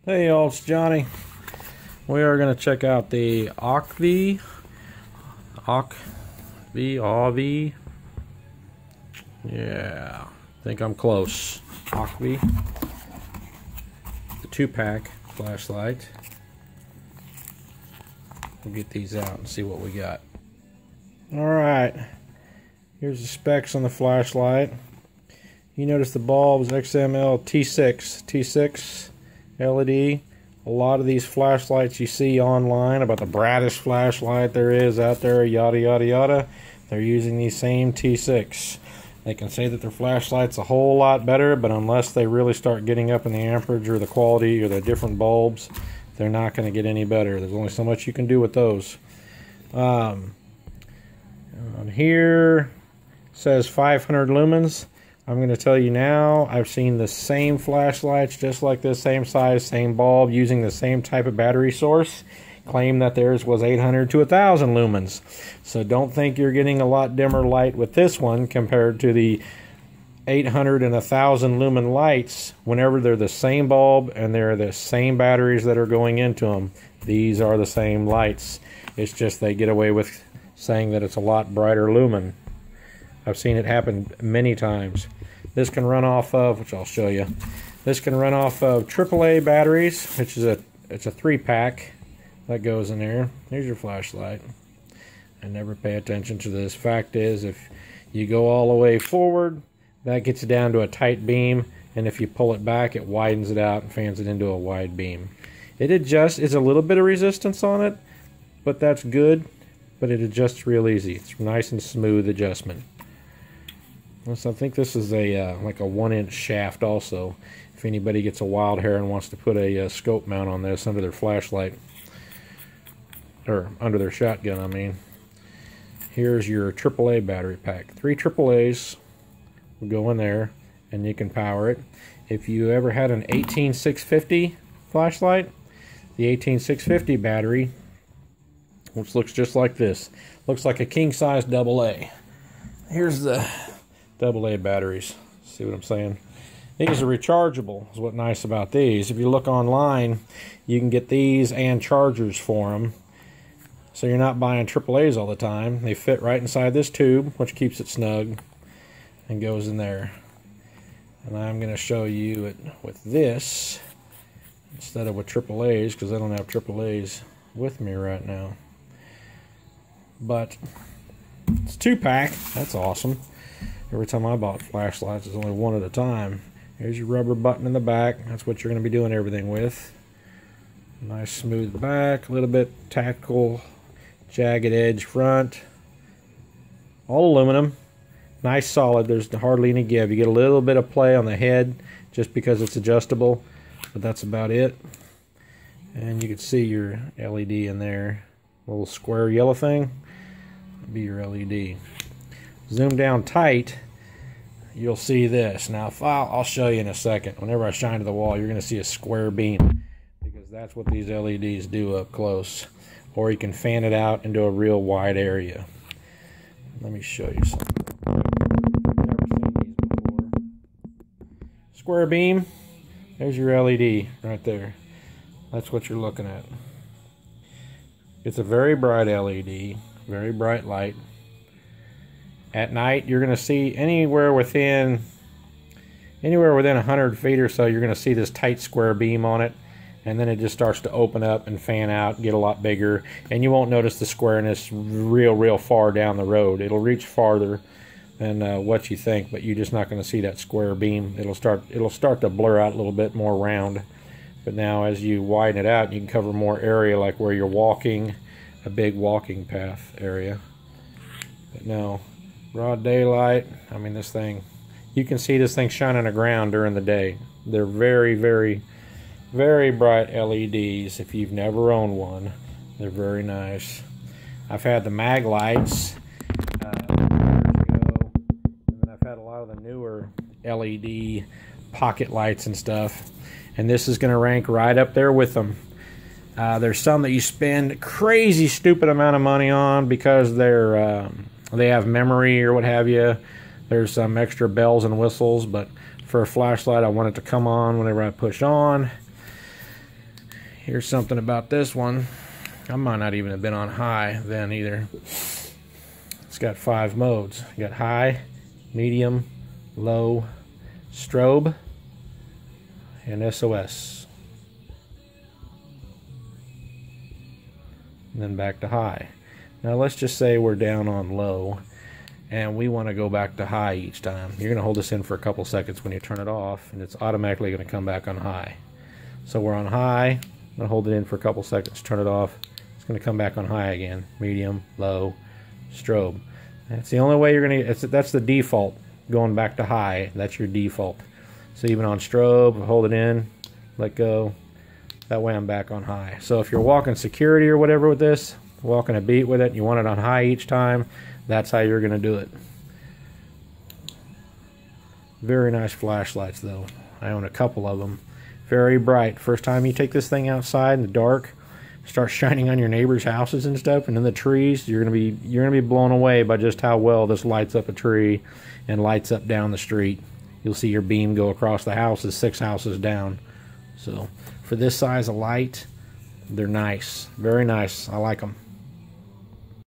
Hey y'all, it's Johnny. We are going to check out the Aukvi yeah, I think I'm close. Aukvi, the 2-pack flashlight. We'll get these out and see what we got. Alright, here's the specs on the flashlight. You notice the bulb is XML T6 LED. A lot of these flashlights you see online about the brightest flashlight there is out there, yada yada yada, they're using these same T6. They can say that their flashlight's a whole lot better, but unless they really start getting up in the amperage or the quality or the different bulbs, they're not going to get any better. There's only so much you can do with those. On here says 500 lumens. I'm going to tell you now, I've seen the same flashlights just like this, same size, same bulb, using the same type of battery source, claim that theirs was 800 to 1000 lumens. So don't think you're getting a lot dimmer light with this one compared to the 800 and 1000 lumen lights. Whenever they're the same bulb and they're the same batteries that are going into them, these are the same lights. It's just they get away with saying that it's a lot brighter lumen. I've seen it happen many times. This can run off of, which I'll show you. This can run off of AAA batteries, which is it's a 3-pack that goes in there. Here's your flashlight. I never pay attention to this. Fact is, if you go all the way forward, that gets it down to a tight beam, and if you pull it back, it widens it out and fans it into a wide beam. It adjusts. It's a little bit of resistance on it, but that's good. But it adjusts real easy. It's nice and smooth adjustment. So I think this is a like a 1-inch shaft also, if anybody gets a wild hair and wants to put a scope mount on this under their flashlight, or under their shotgun, I mean. Here's your AAA battery pack. 3 AAAs will go in there and you can power it. If you ever had an 18650 flashlight, the 18650 battery, which looks just like this, looks like a king-size AA. Here's the AA batteries. See what I'm saying? These are rechargeable, is what's nice about these. If you look online, you can get these and chargers for them. So you're not buying AAAs all the time. They fit right inside this tube, which keeps it snug and goes in there. And I'm going to show you it with this instead of with AAAs, because I don't have AAAs with me right now. But it's 2-pack. That's awesome. Every time I bought flashlights, it's only one at a time. Here's your rubber button in the back. That's what you're going to be doing everything with. Nice smooth back, a little bit tactical, jagged edge front. All aluminum. Nice solid. There's hardly any give. You get a little bit of play on the head just because it's adjustable, but that's about it. And you can see your LED in there. A little square yellow thing. That'll be your LED. Zoom down tight, you'll see this. Now, I'll show you in a second. Whenever I shine to the wall, you're going to see a square beam, because that's what these LEDs do up close. Or you can fan it out into a real wide area. Let me show you something. Never seen these before. Square beam. There's your LED right there. That's what you're looking at. It's a very bright LED, very bright light. At night, you're going to see anywhere within 100 feet or so, you're going to see this tight square beam on it, and then it just starts to open up and fan out, get a lot bigger, and you won't notice the squareness real far down the road. It'll reach farther than what you think, but you're just not going to see that square beam. It'll start to blur out a little bit more round. But now, as you widen it out, you can cover more area, like where you're walking, a big walking path area. But no. Broad daylight, I mean, this thing, you can see this thing shining on the ground during the day. They're very, very, very bright LEDs. If you've never owned one, they're very nice. I've had the mag lights years ago, and then I've had a lot of the newer LED pocket lights and stuff, and this is going to rank right up there with them. There's some that you spend crazy stupid amount of money on because they have memory or what have you. There's some extra bells and whistles, but for a flashlight, I want it to come on whenever I push on. Here's something about this one. I might not even have been on high then either. It's got 5 modes. You got high, medium, low, strobe, and SOS. And then back to high. Now let's just say we're down on low and we want to go back to high each time. You're going to hold this in for a couple seconds when you turn it off, and it's automatically going to come back on high. So we're on high. I'm going to hold it in for a couple seconds, turn it off. It's going to come back on high again. Medium, low, strobe. That's the only way you're going to, that's the default, going back to high. That's your default. So even on strobe, hold it in, let go. That way I'm back on high. So if you're walking security or whatever with this, walking a beat with it, and you want it on high each time, that's how you're going to do it. Very nice flashlights though. I own a couple of them. Very bright. First time you take this thing outside in the dark, start shining on your neighbors' houses and stuff, and in the trees, you're gonna be blown away by just how well this lights up a tree and lights up down the street. You'll see your beam go across the houses, 6 houses down. So for this size of light, they're nice. Very nice. I like them.